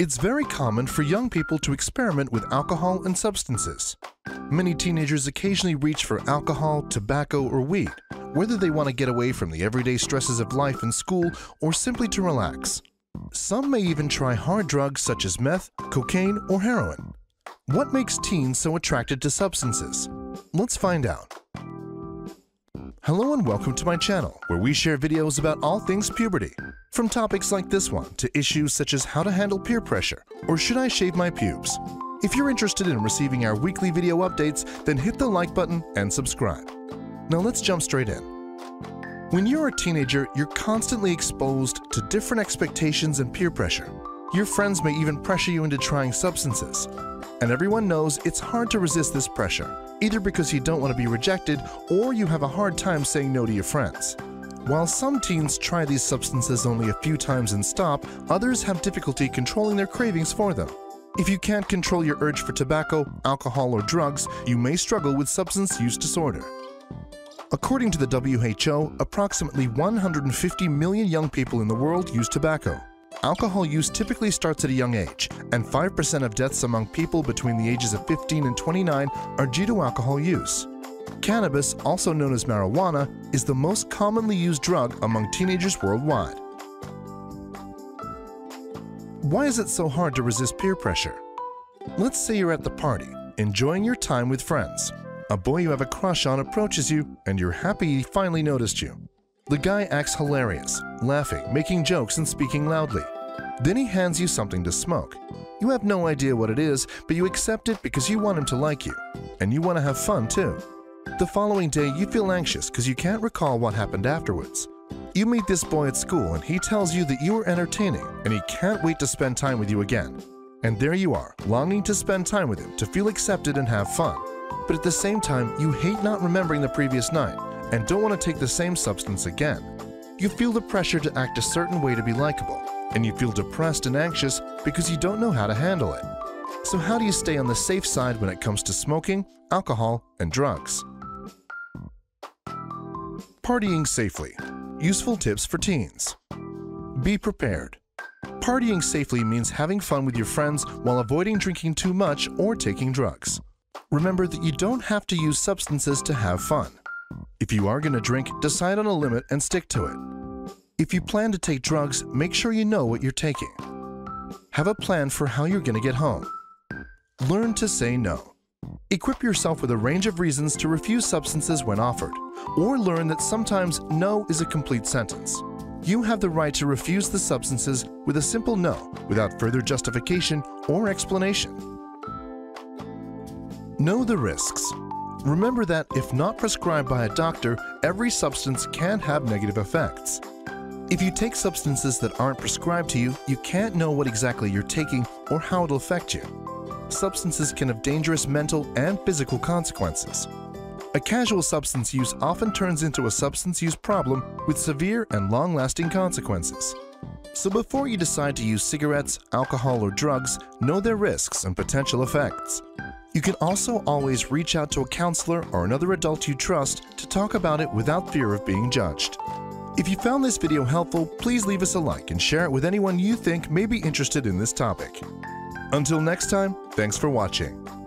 It's very common for young people to experiment with alcohol and substances. Many teenagers occasionally reach for alcohol, tobacco, or weed, whether they want to get away from the everyday stresses of life and school or simply to relax. Some may even try hard drugs such as meth, cocaine, or heroin. What makes teens so attracted to substances? Let's find out. Hello and welcome to my channel, where we share videos about all things puberty. From topics like this one to issues such as how to handle peer pressure or should I shave my pubes. If you're interested in receiving our weekly video updates, then hit the like button and subscribe. Now let's jump straight in. When you're a teenager, you're constantly exposed to different expectations and peer pressure. Your friends may even pressure you into trying substances. And everyone knows it's hard to resist this pressure, either because you don't want to be rejected or you have a hard time saying no to your friends. While some teens try these substances only a few times and stop, others have difficulty controlling their cravings for them. If you can't control your urge for tobacco, alcohol, or drugs, you may struggle with substance use disorder. According to the WHO, approximately 150 million young people in the world use tobacco. Alcohol use typically starts at a young age, and 5% of deaths among people between the ages of 15 and 29 are due to alcohol use. Cannabis, also known as marijuana, is the most commonly used drug among teenagers worldwide. Why is it so hard to resist peer pressure? Let's say you're at the party, enjoying your time with friends. A boy you have a crush on approaches you, and you're happy he finally noticed you. The guy acts hilarious, laughing, making jokes, and speaking loudly. Then he hands you something to smoke. You have no idea what it is, but you accept it because you want him to like you, and you want to have fun too. The following day, you feel anxious because you can't recall what happened afterwards. You meet this boy at school, and he tells you that you are entertaining, and he can't wait to spend time with you again. And there you are, longing to spend time with him, to feel accepted and have fun. But at the same time, you hate not remembering the previous night, and don't want to take the same substance again. You feel the pressure to act a certain way to be likable, and you feel depressed and anxious because you don't know how to handle it. So how do you stay on the safe side when it comes to smoking, alcohol, and drugs? Partying safely. Useful tips for teens. Be prepared. Partying safely means having fun with your friends while avoiding drinking too much or taking drugs. Remember that you don't have to use substances to have fun. If you are going to drink, decide on a limit and stick to it. If you plan to take drugs, make sure you know what you're taking. Have a plan for how you're going to get home. Learn to say no. Equip yourself with a range of reasons to refuse substances when offered, or learn that sometimes no is a complete sentence. You have the right to refuse the substances with a simple no, without further justification or explanation. Know the risks. Remember that if not prescribed by a doctor, every substance can have negative effects. If you take substances that aren't prescribed to you, you can't know what exactly you're taking or how it'll affect you. Substances can have dangerous mental and physical consequences. A casual substance use often turns into a substance use problem with severe and long-lasting consequences. So before you decide to use cigarettes, alcohol, or drugs, know their risks and potential effects. You can also always reach out to a counselor or another adult you trust to talk about it without fear of being judged. If you found this video helpful, please leave us a like and share it with anyone you think may be interested in this topic. Until next time, thanks for watching.